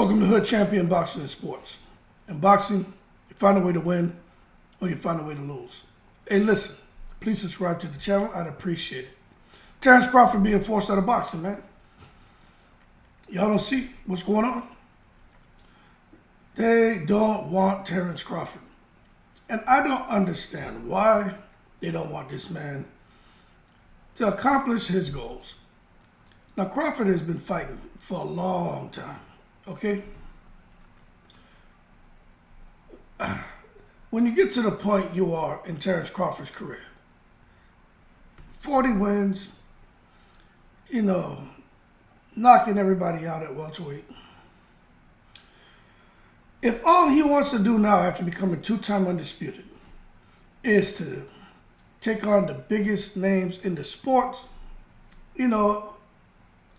Welcome to Hood Champion Boxing and Sports. In boxing, you find a way to win or you find a way to lose. Hey, listen, please subscribe to the channel. I'd appreciate it. Terence Crawford being forced out of boxing, man. Y'all don't see what's going on? They don't want Terence Crawford. And I don't understand why they don't want this man to accomplish his goals. Now, Crawford has been fighting for a long time, okay? When you get to the point you are in Terence Crawford's career, 40 wins, knocking everybody out at welterweight. If all he wants to do now after becoming two-time undisputed is to take on the biggest names in the sports,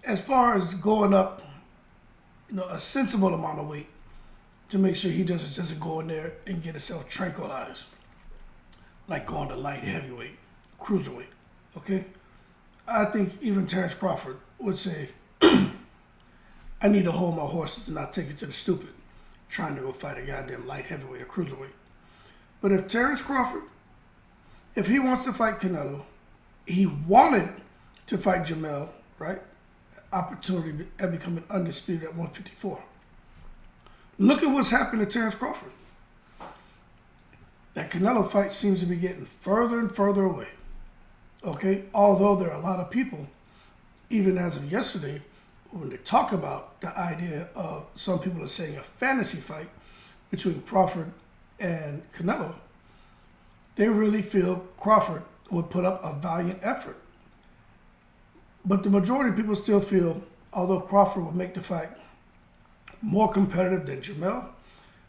as far as going up, a sensible amount of weight to make sure he doesn't go in there and get himself tranquilized, like going to light heavyweight, cruiserweight, okay? I think even Terence Crawford would say, I need to hold my horses and not take it to the stupid, trying to go fight a goddamn light heavyweight or cruiserweight. But if Terence Crawford, if he wants to fight Canelo, he wanted to fight Jamel, right? Opportunity at becoming undisputed at 154. Look at what's happened to Terence Crawford. That Canelo fight seems to be getting further and further away. Okay? Although there are a lot of people, even as of yesterday, when they talk about the idea of, some people are saying a fantasy fight between Crawford and Canelo, they really feel Crawford would put up a valiant effort. But the majority of people still feel, although Crawford will make the fight more competitive than Jamel,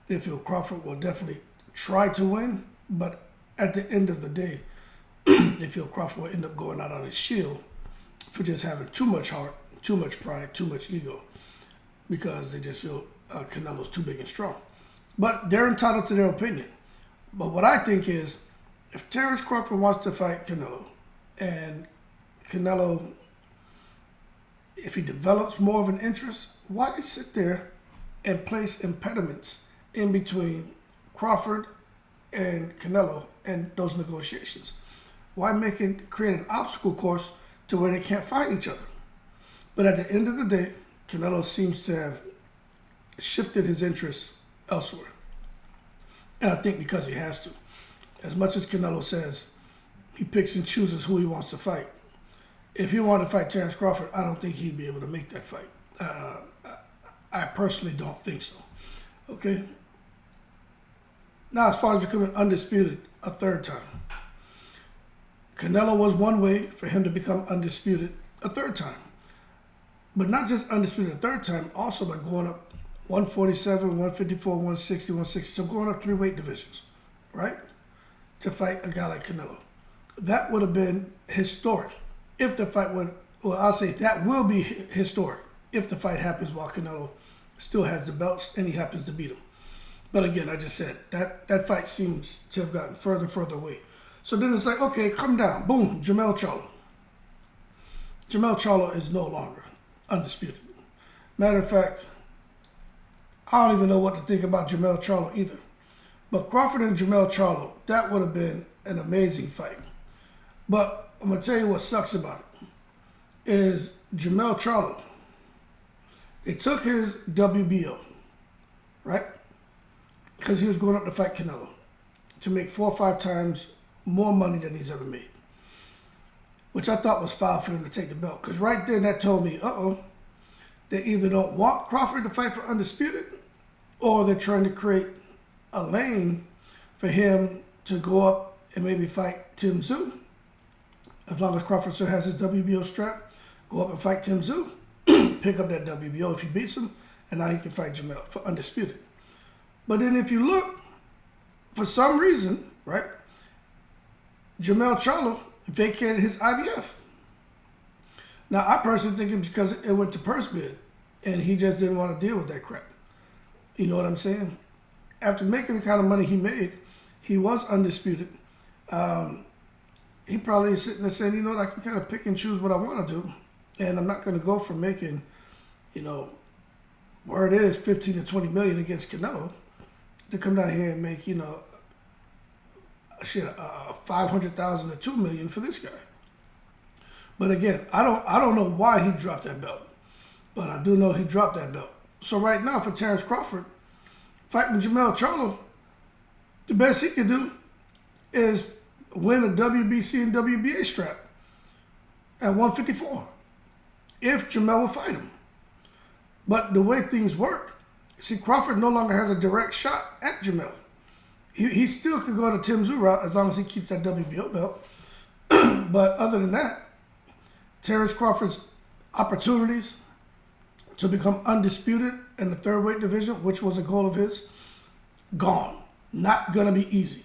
they feel Crawford will definitely try to win, but at the end of the day, they feel Crawford will end up going out on his shield for just having too much heart, too much pride, too much ego, because they just feel Canelo's too big and strong. But they're entitled to their opinion. But what I think is, if Terence Crawford wants to fight Canelo, and Canelo, if he develops more of an interest, why sit there and place impediments in between Crawford and Canelo and those negotiations? Why create an obstacle course to where they can't fight each other? But at the end of the day, Canelo seems to have shifted his interest elsewhere. And I think because he has to. As much as Canelo says he picks and chooses who he wants to fight, if he wanted to fight Terence Crawford, I don't think he'd be able to make that fight. I personally don't think so. Okay? Now, as far as becoming undisputed a third time, Canelo was one way for him to become undisputed a third time. But not just undisputed a third time, also by going up 147, 154, 160, 160. So going up 3 weight divisions, right? To fight a guy like Canelo. That would have been historic. If the fight would, well, I'll say that will be historic if the fight happens while Canelo still has the belts and he happens to beat him. But again, I just said, that fight seems to have gotten further and further away. So then it's like, okay, come down. Boom, Jamel Charlo. Jamel Charlo is no longer undisputed. Matter of fact, I don't even know what to think about Jamel Charlo either. But Crawford and Jamel Charlo, that would have been an amazing fight. But I'm going to tell you what sucks about it, is Jamel Charlo, they took his WBO, right? Because he was going up to fight Canelo to make 4 or 5 times more money than he's ever made, which I thought was foul for him to take the belt. Because right then that told me, they either don't want Crawford to fight for undisputed, or they're trying to create a lane for him to go up and maybe fight Tim Tszyu. As long as Crawford still has his WBO strap, go up and fight Tim Tszyu, pick up that WBO if he beats him, and now he can fight Jamel for undisputed. But then if you look, for some reason, right, Jamel Charlo vacated his IBF. Now, I personally think it's because it went to purse bid, and he just didn't want to deal with that crap. You know what I'm saying? After making the kind of money he made, he was undisputed. He probably is sitting there saying, you know what, I can kind of pick and choose what I want to do. And I'm not going to go from making, word is 15 to 20 million against Canelo, to come down here and make, 500,000 to 2 million for this guy. But again, I don't know why he dropped that belt, but I do know he dropped that belt. So right now for Terence Crawford, fighting Jermell Charlo, the best he can do is win a WBC and WBA strap at 154 if Jermell will fight him. But the way things work, see, Crawford no longer has a direct shot at Jermell. He still could go to Tim Tszyu route as long as he keeps that WBO belt. But other than that, Terence Crawford's opportunities to become undisputed in the third weight division, which was a goal of his, gone. Not going to be easy.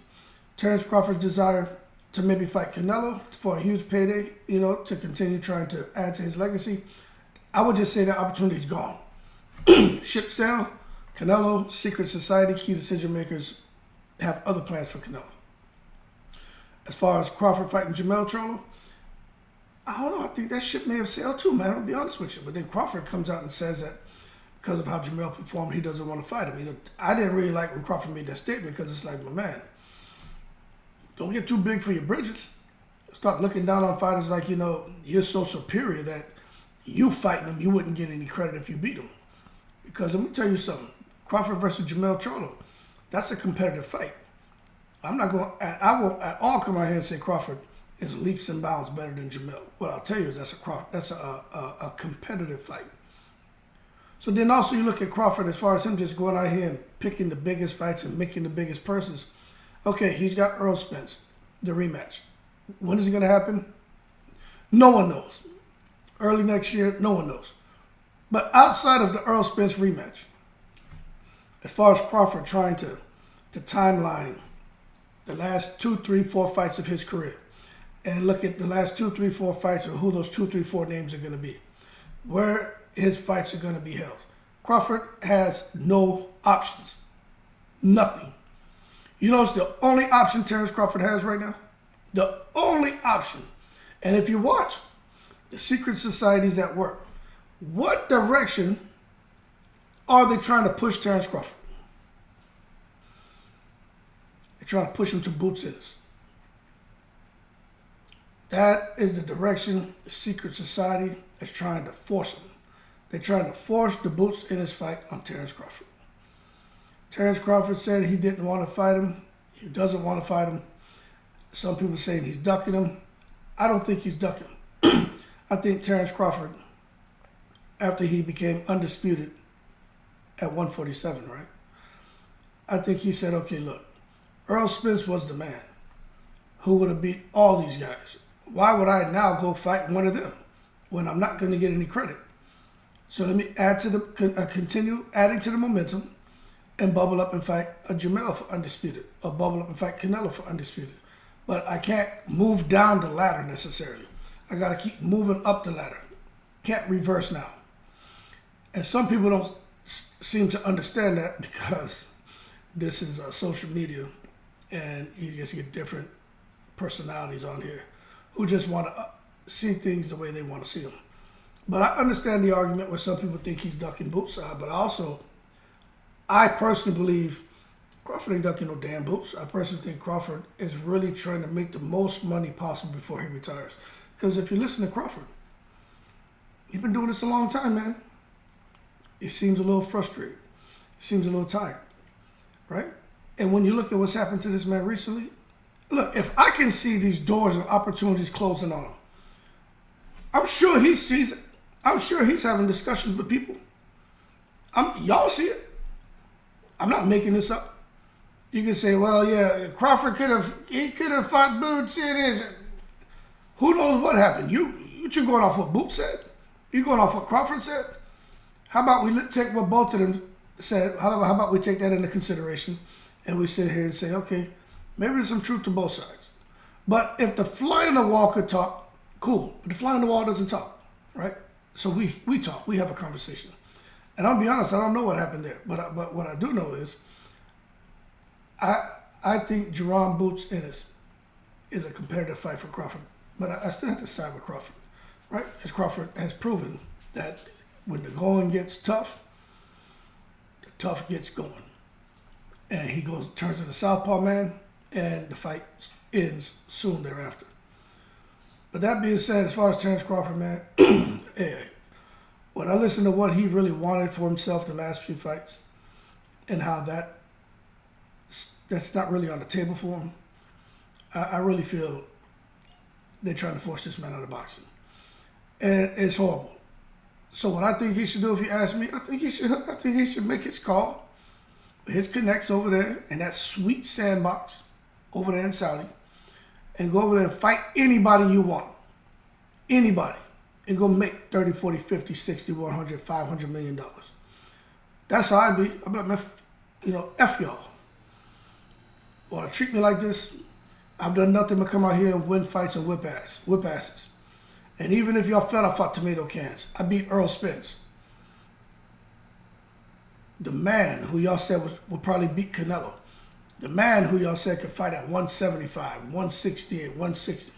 Terence Crawford's desire to maybe fight Canelo for a huge payday, to continue trying to add to his legacy, I would just say that opportunity's gone. Ship sail, Canelo, secret society, key decision makers have other plans for Canelo. As far as Crawford fighting Jermell Charlo, I don't know. I think that ship may have sailed too, man. I'll be honest with you. But then Crawford comes out and says that because of how Jermell performed, he doesn't want to fight him. I didn't really like when Crawford made that statement because it's like, my man, don't get too big for your bridges. Start looking down on fighters like, you're so superior that you fighting them, you wouldn't get any credit if you beat them. Because let me tell you something. Crawford versus Jermell Charlo, that's a competitive fight. I won't at all come out here and say Crawford is leaps and bounds better than Jermell. What I'll tell you is that's a competitive fight. So then also you look at Crawford as far as him just going out here and picking the biggest fights and making the biggest purses. Okay, he's got Earl Spence, the rematch. When is it going to happen? No one knows. Early next year, no one knows. But outside of the Earl Spence rematch, as far as Crawford trying to timeline the last 2, 3, 4 fights of his career, and look at the last 2, 3, 4 fights and who those 2, 3, 4 names are going to be, where his fights are going to be held. Crawford has no options. Nothing. You know, it's the only option Terence Crawford has right now. The only option. And if you watch the secret societies at work, what direction are they trying to push Terence Crawford? They're trying to push him to boots inners. That is the direction the secret society is trying to force him. They're trying to force the boots in his fight on Terence Crawford. Terence Crawford said he didn't want to fight him. He doesn't want to fight him. Some people saying he's ducking him. I don't think he's ducking him. I think Terence Crawford, after he became undisputed at 147, right? I think he said, okay, look, Earl Spence was the man who would have beat all these guys. Why would I now go fight one of them when I'm not going to get any credit? So let me add to continue adding to the momentum and bubble up and fight a Jermell for undisputed, or bubble up and fight Canelo for undisputed. But I can't move down the ladder necessarily. I got to keep moving up the ladder. Can't reverse now. And some people don't seem to understand that because this is social media and you just get different personalities on here who just want to see things the way they want to see them. But I understand the argument where some people think he's ducking boots, but I personally believe Crawford ain't ducking no damn boots. I personally think Crawford is really trying to make the most money possible before he retires. Because if you listen to Crawford, he's been doing this a long time, man. He seems a little frustrated. He seems a little tired, right? And when you look at what's happened to this man recently, look, if I can see these doors and opportunities closing on him, I'm sure he sees it. I'm sure he's having discussions with people. Y'all see it. I'm not making this up. You can say, well, yeah, Crawford could have fought Boots in his. Who knows what happened? You're going off what Boots said? You going off what Crawford said? How about we take what both of them said? How about we take that into consideration and we sit here and say, okay, maybe there's some truth to both sides. But if the fly on the wall could talk, cool. But the fly on the wall doesn't talk, right? So we talk. We have a conversation. And I'll be honest, I don't know what happened there. But what I do know is I think Jerome Boots Ennis is a competitive fight for Crawford. But I still have to side with Crawford, right? Because Crawford has proven that when the going gets tough, Tough gets going. And he turns to the southpaw man, and the fight ends soon thereafter. But that being said, as far as Terence Crawford, man, when I listen to what he really wanted for himself the last few fights, and how that's not really on the table for him, I really feel they're trying to force this man out of boxing. And it's horrible. So what I think he should do, if you ask me, I think he should make his call with his connects over there in that sweet sandbox over there in Saudi, and go over there and fight anybody you want. Anybody. And go make 30, 40, 50, 60, 100, 500 million dollars. That's how I'd be. I'd be like, man, F y'all. Want to treat me like this? I've done nothing but come out here and win fights and whip asses. And even if y'all felt I fought tomato cans, I beat Earl Spence. The man who y'all said would probably beat Canelo. The man who y'all said could fight at 175, 168, 160.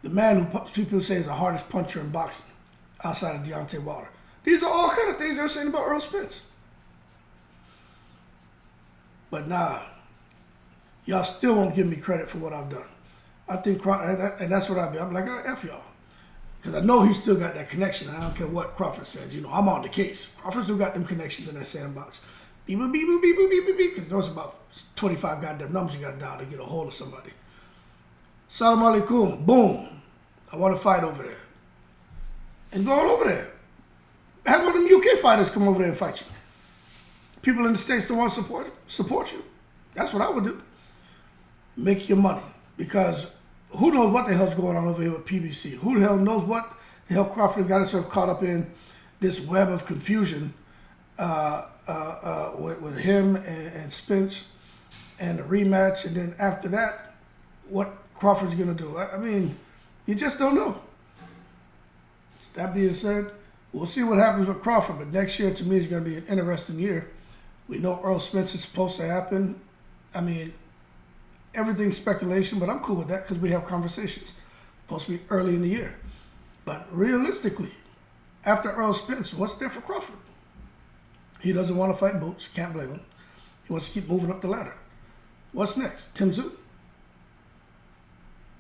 The man who people say is the hardest puncher in boxing outside of Deontay Wilder. These are all kind of things they were saying about Earl Spence. But nah, y'all still won't give me credit for what I've done. I think, and that's what I'll be. I'm like, F y'all. Because I know he still got that connection. And I don't care what Crawford says. I'm on the case. Crawford still got them connections in that sandbox. Beep, beep, beep, beep, beep, beep, beep. Because those about 25 goddamn numbers you got to dial to get a hold of somebody. Salam alaikum. Boom. I want to fight over there. And go on over there. Have one of them UK fighters come over there and fight you. People in the States don't want to support you. That's what I would do. Make your money. Because who knows what the hell's going on over here with PBC? Who the hell knows what the hell Crawford got himself caught up in this web of confusion with him and Spence and the rematch. And then after that, what Crawford's going to do. I mean, you just don't know. That being said, we'll see what happens with Crawford. But next year, to me, is going to be an interesting year. We know Earl Spence is supposed to happen. I mean, everything's speculation, but I'm cool with that because we have conversations. Supposed to be early in the year. But realistically, after Earl Spence, what's there for Crawford? He doesn't want to fight Boots. Can't blame him. He wants to keep moving up the ladder. What's next? Tim Tszyu?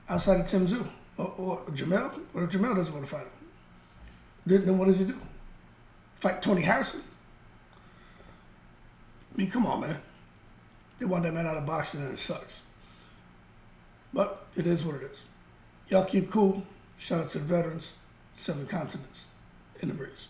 Outside of Tim Tszyu? Or Jamel? What if Jamel doesn't want to fight him? Then what does he do? Fight Tony Harrison? I mean, come on, man. They want that man out of boxing and it sucks. But it is what it is. Y'all keep cool. Shout out to the veterans. 7 continents in the breeze.